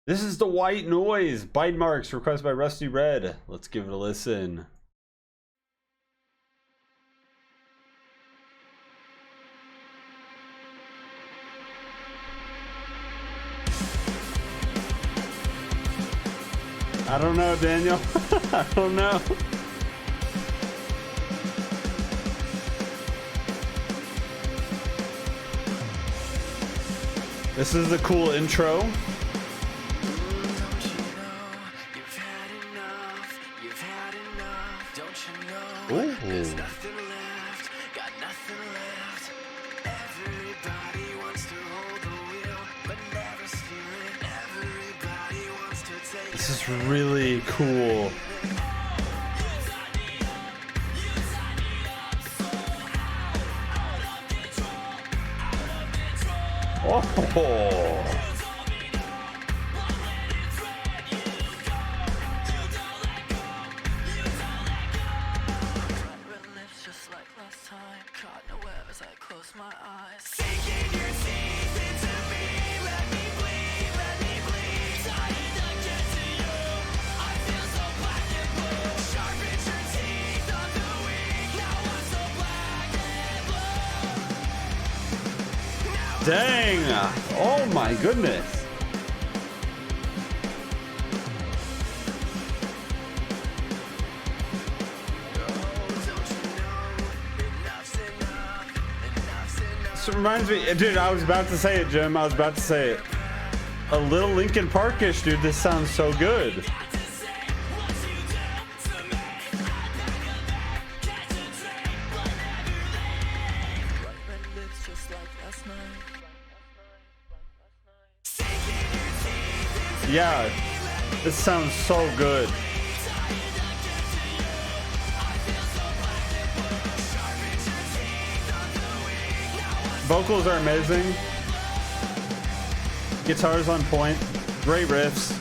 This is the White Noise. Bite marks requested by Rusty Red. Let's give it a listen. I don't know, Daniel. I don't know. This is the cool intro. Ooh. There's nothing left, got nothing left. Everybody wants to hold the wheel, but never steer it. Everybody wants to take. This is really cool. Oh. Dang! Oh my goodness! This reminds me, dude, I was about to say it, Jim. I was about to say it. A little Linkin Park-ish, dude. This sounds so good. Yeah, this sounds so good. Vocals are amazing. Guitars on point. Great riffs.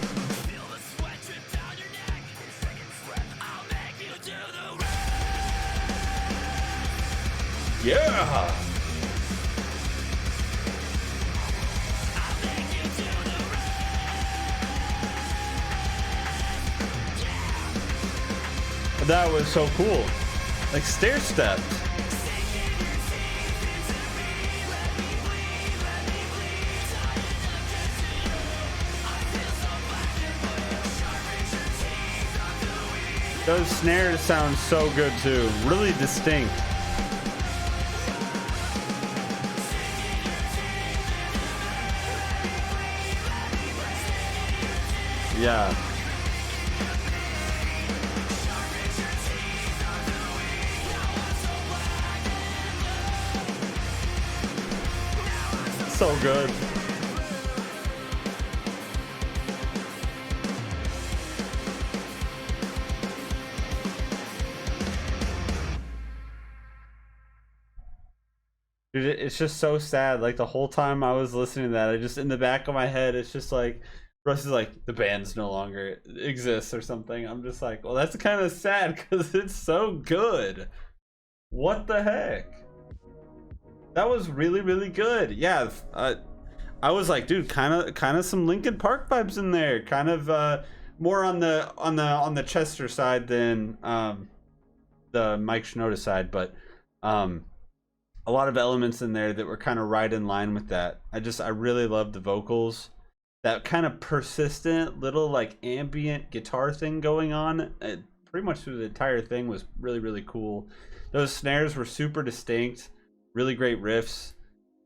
Yeah! That was so cool. Like stair stepped. Those snares sound so good too. Really distinct. Yeah. So good. Dude, it's just so sad. Like the whole time I was listening to that, I just in the back of my head, it's just like Russ is like, the band's no longer exists or something. I'm just like, well, that's kind of sad because it's so good. What the heck? That was really, really good. Yeah, I was like, dude, kind of some Linkin Park vibes in there. Kind of more on the Chester side than the Mike Shinoda side, but a lot of elements in there that were kind of right in line with that. I really loved the vocals. That kind of persistent little like ambient guitar thing going on. Pretty much through the entire thing was really, really cool. Those snares were super distinct. Really great riffs.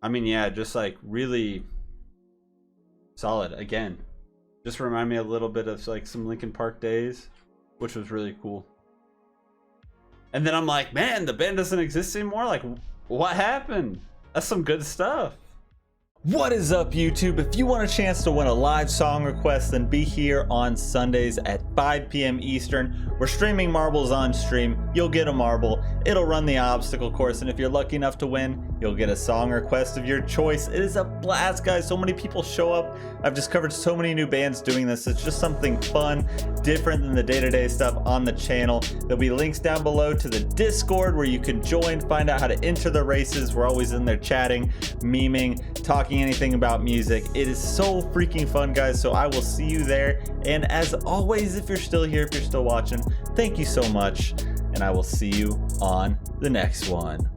I mean, yeah, just like really solid. Again, just remind me a little bit of like some Linkin Park days, which was really cool. And then I'm like, man, the band doesn't exist anymore. Like, what happened? That's some good stuff. What is up, YouTube? If you want a chance to win a live song request, then be here on Sundays at 5 p.m. Eastern. We're streaming marbles on stream. You'll get a marble. It'll run the obstacle course, and if you're lucky enough to win, you'll get a song request of your choice. It is a blast, guys. So many people show up. I've discovered so many new bands doing this. It's just something fun, different than the day-to-day stuff on the channel. There'll be links down below to the Discord where you can join, find out how to enter the races. We're always in there chatting, memeing, talking anything about music. It is so freaking fun, guys, so I will see you there. And as always, if you're still here, if you're still watching, thank you so much, and I will see you on the next one.